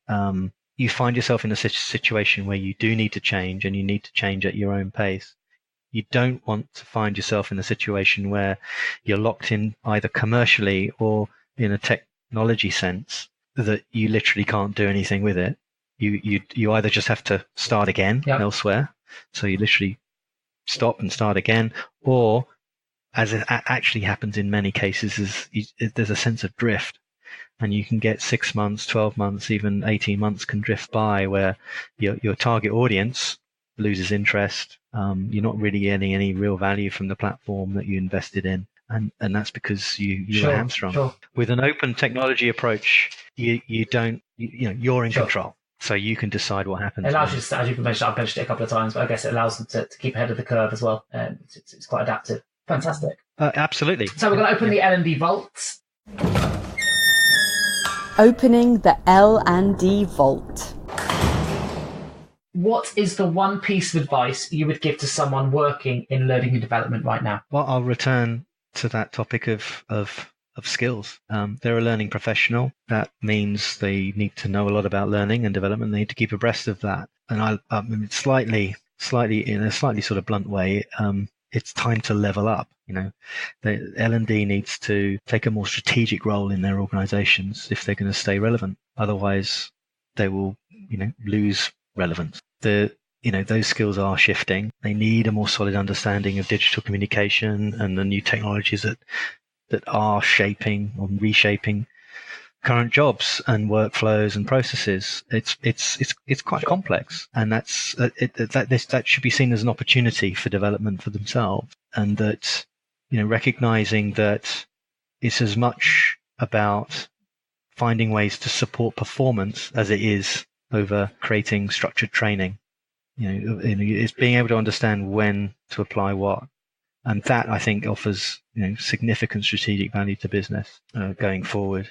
you find yourself in a situation where you do need to change, and you need to change at your own pace. You don't want to find yourself in a situation where you're locked in either commercially or in a technology sense that you literally can't do anything with it. You either just have to start again elsewhere, so you literally stop and start again, or, as it actually happens in many cases, there's a sense of drift, and you can get 6 months, 12 months, even 18 months can drift by, where your target audience loses interest. You're not really getting any real value from the platform that you invested in. And that's because you were hamstrung. Sure. With an open technology approach, you're in control, so you can decide what happens. It allows you, as you mentioned, I've mentioned it a couple of times, but I guess it allows them to keep ahead of the curve as well. It's quite adaptive. Fantastic. Absolutely. So we're going to open the L&D vault. Opening the L&D vault. What is the one piece of advice you would give to someone working in learning and development right now? Well, I'll return to that topic of skills. They're a learning professional. That means they need to know a lot about learning and development. They need to keep abreast of that. And slightly in a slightly sort of blunt way, it's time to level up. The L&D needs to take a more strategic role in their organizations if they're going to stay relevant. Otherwise, they will, lose relevance. Those skills are shifting. They need a more solid understanding of digital communication and the new technologies that are shaping or reshaping current jobs and workflows and processes. It's quite complex, and that should be seen as an opportunity for development for themselves, and that recognizing that it's as much about finding ways to support performance as it is over creating structured training. It's being able to understand when to apply what, and that I think offers significant strategic value to business going forward.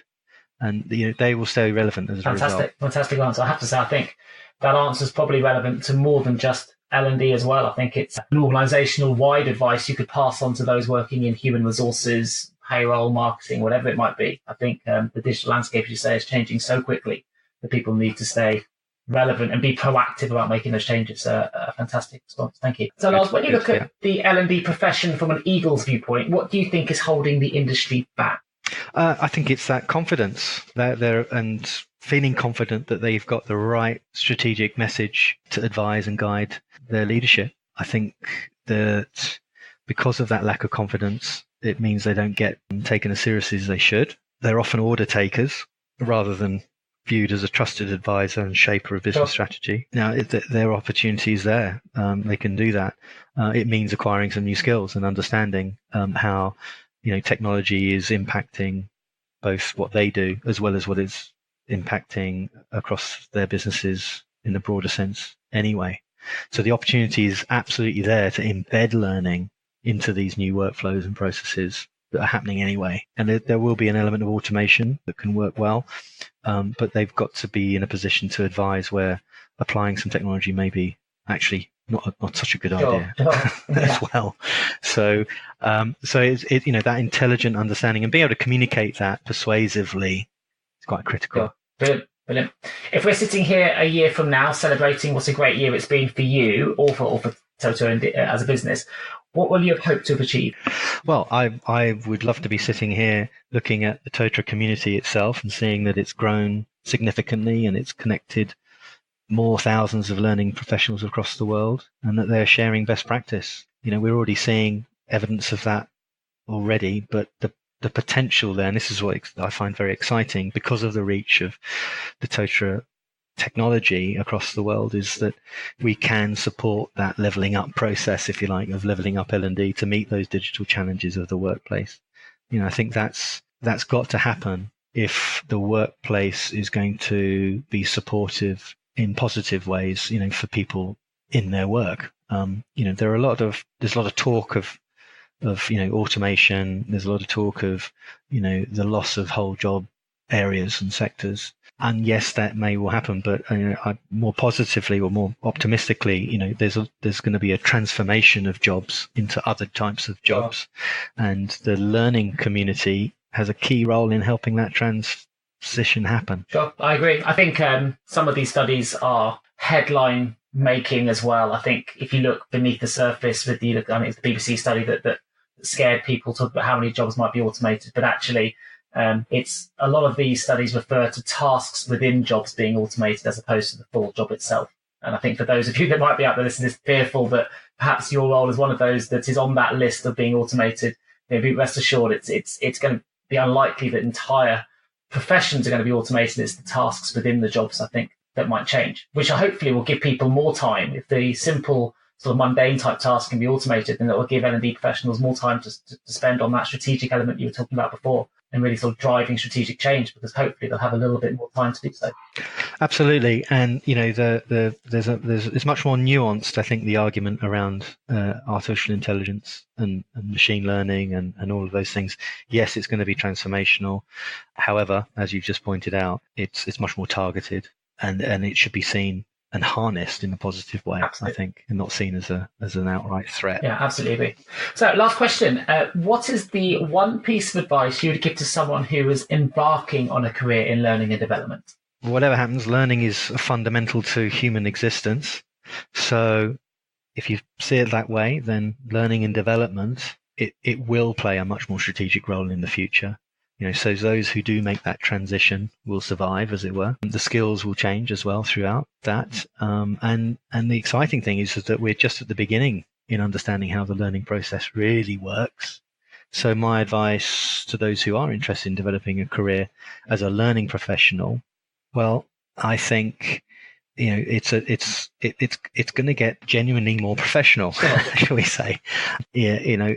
And they will stay relevant as a result. Fantastic answer. I have to say, I think that answer is probably relevant to more than just L&D as well. I think it's an organisational wide advice you could pass on to those working in human resources, payroll, marketing, whatever it might be. I think the digital landscape, as you say, is changing so quickly that people need to stay relevant and be proactive about making those changes. A fantastic response. Thank you. So, Lars, when you look at the L&D profession from an Eagles viewpoint, what do you think is holding the industry back? I think it's that confidence and feeling confident that they've got the right strategic message to advise and guide their leadership. I think that because of that lack of confidence, it means they don't get taken as seriously as they should. They're often order takers rather than viewed as a trusted advisor and shaper of business strategy. Now, there are opportunities there. They can do that. It means acquiring some new skills and understanding how technology is impacting both what they do as well as what it's impacting across their businesses in a broader sense anyway. So the opportunity is absolutely there to embed learning into these new workflows and processes that are happening anyway. And there will be an element of automation that can work well, but they've got to be in a position to advise where applying some technology may be actually not such a good idea as well. So it's that intelligent understanding and being able to communicate that persuasively is quite critical. Brilliant. If we're sitting here a year from now celebrating what a great year it's been for you or for Totara as a business, what will you have hoped to have achieved? Well, I would love to be sitting here looking at the Totara community itself and seeing that it's grown significantly and it's connected more thousands of learning professionals across the world, and that they're sharing best practice. we're already seeing evidence of that already, but the potential there, and this is what I find very exciting because of the reach of the Totara technology across the world, is that we can support that leveling up process, if you like, of leveling up L&D to meet those digital challenges of the workplace. I think that's got to happen if the workplace is going to be supportive in positive ways, for people in their work. There's a lot of talk of automation. There's a lot of talk of, the loss of whole job areas and sectors. And yes, that may well happen, but more positively or more optimistically, there's going to be a transformation of jobs into other types of jobs, and the learning community has a key role in helping that transition happen. Sure, I agree. I think some of these studies are headline making as well. I think if you look beneath the surface it's the BBC study that scared people, talk about how many jobs might be automated, but actually it's a lot of these studies refer to tasks within jobs being automated as opposed to the full job itself. And I think for those of you that might be out there listening, fearful that perhaps your role is one of those that is on that list of being automated, be rest assured it's going to be unlikely that entire professions are going to be automated. It's the tasks within the jobs, I think, that might change, which hopefully will give people more time. If the simple sort of mundane type tasks can be automated, then it will give L&D professionals more time to spend on that strategic element you were talking about before, and really sort of driving strategic change, because hopefully they'll have a little bit more time to do so. Absolutely. And, there's much more nuanced, I think, the argument around artificial intelligence and machine learning and all of those things. Yes, it's going to be transformational. However, as you've just pointed out, it's much more targeted, and it should be seen and harnessed in a positive way, absolutely, I think, and not seen as an outright threat. Yeah, absolutely. So last question. What is the one piece of advice you would give to someone who is embarking on a career in learning and development? Whatever happens, learning is fundamental to human existence. So if you see it that way, then learning and development, it will play a much more strategic role in the future. So those who do make that transition will survive, as it were. The skills will change as well throughout that. And the exciting thing is that we're just at the beginning in understanding how the learning process really works. So my advice to those who are interested in developing a career as a learning professional, well, I think it's going to get genuinely more professional, shall we say? Yeah,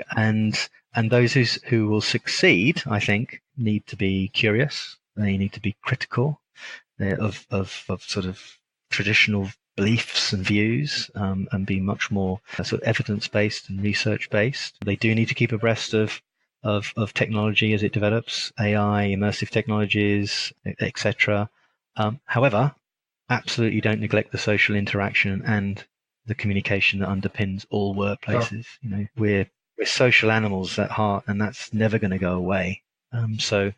and those who will succeed, I think, need to be curious. They need to be critical of sort of traditional beliefs and views, and be much more sort of evidence-based and research-based. They do need to keep abreast of technology as it develops, AI, immersive technologies, etc. However, absolutely don't neglect the social interaction and the communication that underpins all workplaces. Oh. We're social animals at heart, and that's never going to go away. So,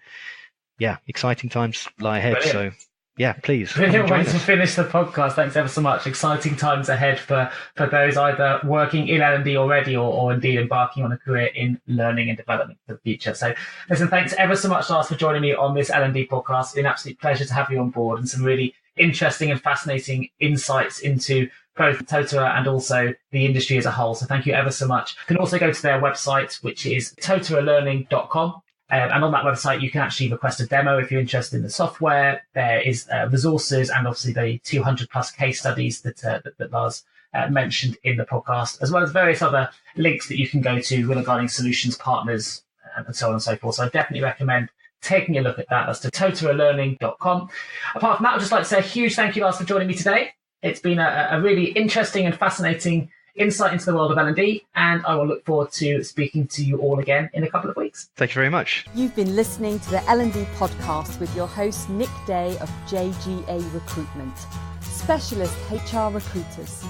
yeah, exciting times lie ahead. Brilliant. So, yeah, please. Brilliant way to finish the podcast. Thanks ever so much. Exciting times ahead for those either working in L&D already or indeed embarking on a career in learning and development for the future. So, listen, thanks ever so much, Lars, for joining me on this L&D podcast. It's been an absolute pleasure to have you on board, and some really interesting and fascinating insights into both Totara and also the industry as a whole. So thank you ever so much. You can also go to their website, which is totaralearning.com. And on that website, you can actually request a demo if you're interested in the software. There is resources and obviously the 200 plus case studies that Lars mentioned in the podcast, as well as various other links that you can go to regarding solutions partners and so on and so forth. So I definitely recommend taking a look at that. That's to totaralearning.com. Apart from that, I'd just like to say a huge thank you, Lars, for joining me today. It's been a really interesting and fascinating insight into the world of L&D, and I will look forward to speaking to you all again in a couple of weeks. Thank you very much. You've been listening to the L&D Podcast with your host, Nick Day of JGA Recruitment, specialist HR recruiters.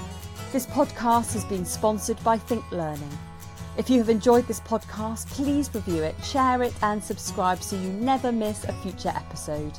This podcast has been sponsored by Think Learning. If you have enjoyed this podcast, please review it, share it, and subscribe so you never miss a future episode.